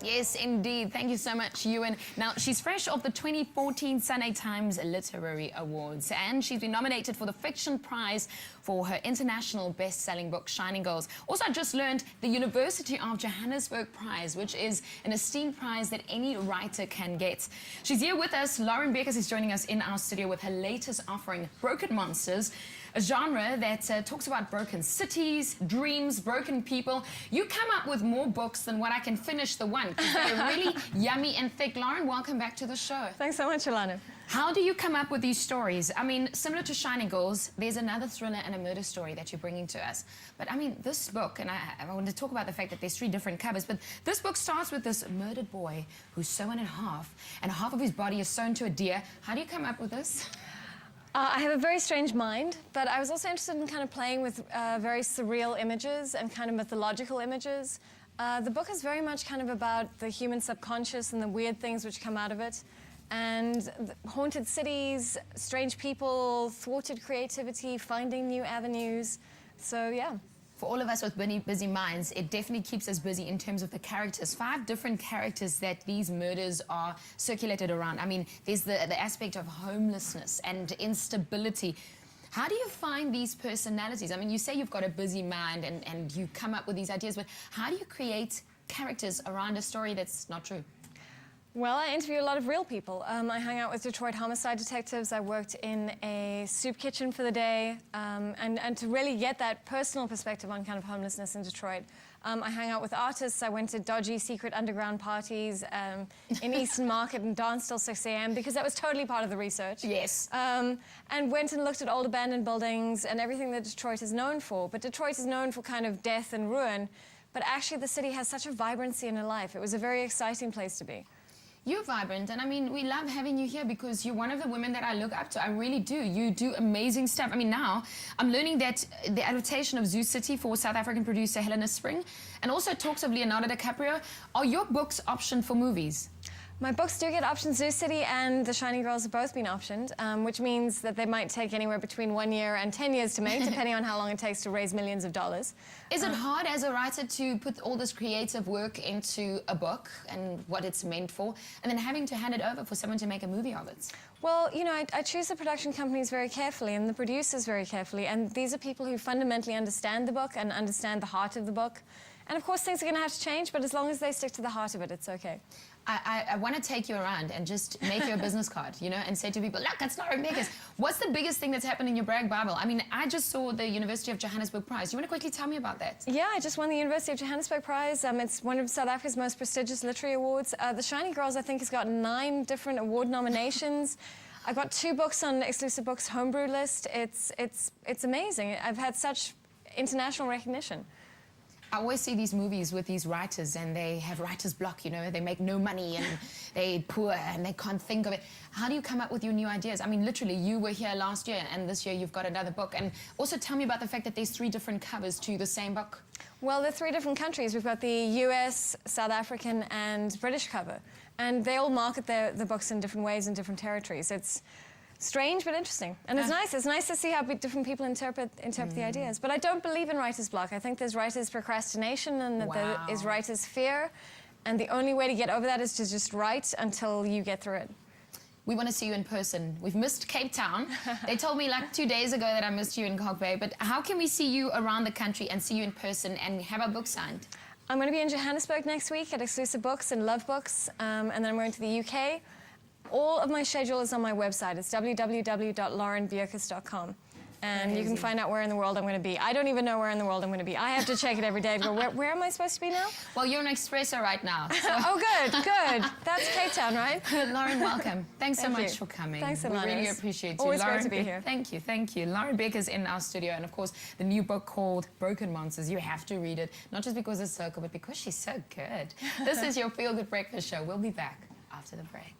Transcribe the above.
Yes, indeed. Thank you so much, Ewan. Now, she's fresh off the 2014 Sunday Times Literary Awards, and she's been nominated for the Fiction Prize for her international best-selling book, Shining Girls. Also, I just learned the University of Johannesburg Prize, which is an esteemed prize that any writer can get. She's here with us. Lauren Beukes is joining us in our studio with her latest offering, Broken Monsters, a genre that talks about broken cities, dreams, broken people. You come up with more books than what I can finish the one, because they're really yummy and thick. Lauren, welcome back to the show. Thanks so much, Alana. How do you come up with these stories? I mean, similar to Shining Girls, there's another thriller and a murder story that you're bringing to us. But I mean, this book, and I want to talk about the fact that there's 3 different covers, but this book starts with this murdered boy who's sewn in half, and half of his body is sewn to a deer. How do you come up with this? I have a very strange mind, but I was also interested in kind of playing with very surreal images and kind of mythological images. The book is very much kind of about the human subconscious and the weird things which come out of it, and haunted cities, strange people, thwarted creativity, finding new avenues. So, yeah. For all of us with busy minds, it definitely keeps us busy in terms of the characters. 5 different characters that these murders are circulated around. I mean, there's the aspect of homelessness and instability. How do you find these personalities? I mean, you say you've got a busy mind and you come up with these ideas, but how do you create characters around a story that's not true? Well, I interview a lot of real people. I hang out with Detroit homicide detectives. I worked in a soup kitchen for the day. And to really get that personal perspective on kind of homelessness in Detroit, I hang out with artists. I went to dodgy secret underground parties in Eastern Market and danced till 6 a.m. because that was totally part of the research. Yes. And went and looked at old abandoned buildings and everything that Detroit is known for. But Detroit is known for kind of death and ruin. But actually the city has such a vibrancy in her life. It was a very exciting place to be. You're vibrant, and I mean, we love having you here because you're one of the women that I look up to. I really do. You do amazing stuff. I mean, now I'm learning that the adaptation of Zoo City for South African producer Helena Spring, and also talks of Leonardo DiCaprio. Are your books optioned for movies? My books do get optioned. Zoo City and The Shining Girls have both been optioned, which means that they might take anywhere between 1 year and 10 years to make, depending on how long it takes to raise millions of dollars. Is it hard as a writer to put all this creative work into a book and what it's meant for, and then having to hand it over for someone to make a movie of it? Well, you know, I choose the production companies very carefully and the producers very carefully, and these are people who fundamentally understand the book and understand the heart of the book. And of course, things are going to have to change, but as long as they stick to the heart of it, it's okay. I want to take you around and just make you a business card, you know, and say to people, look, it's Lauren Beukes. What's the biggest thing that's happened in your brag Bible? I mean, I just saw the University of Johannesburg Prize. You want to quickly tell me about that? Yeah, I just won the University of Johannesburg Prize. It's one of South Africa's most prestigious literary awards. The Shining Girls, I think, has got 9 different award nominations. I got 2 books on Exclusive Books homebrew list. It's amazing. I've had such international recognition. I always see these movies with these writers and they have writer's block, you know, they make no money and they're poor and they can't think of it. How do you come up with your new ideas? I mean, literally, you were here last year and this year you've got another book. And also tell me about the fact that there's 3 different covers to the same book. Well, there are 3 different countries. We've got the US, South African and British cover. And they all market the books in different ways in different territories. It's strange but interesting, and it's nice. It's nice to see how different people interpret the ideas. But I don't believe in writer's block. I think there's writer's procrastination and that there is writer's fear, and the only way to get over that is to just write until you get through it. We want to see you in person. We've missed Cape Town. They told me like 2 days ago that I missed you in Kalk Bay, but how can we see you around the country and see you in person and have a book signed? I'm going to be in Johannesburg next week at Exclusive Books and Love Books, and then I'm going to the UK. All of my schedule is on my website. It's www.laurenbeukes.com. And you can find out where in the world I'm going to be. I don't even know where in the world I'm going to be. I have to check it every day to go, where am I supposed to be now? Well, you're in Expresso right now. So. Oh, good, good. That's Cape Town, right? Lauren, welcome. Thanks so much for coming. Thanks, Alana. We really appreciate you. Always great to be here. Thank you, thank you. Lauren Beukes is in our studio, and of course, the new book called Broken Monsters. You have to read it, not just because it's so good, but because she's so good. This is your Feel Good Breakfast Show. We'll be back after the break.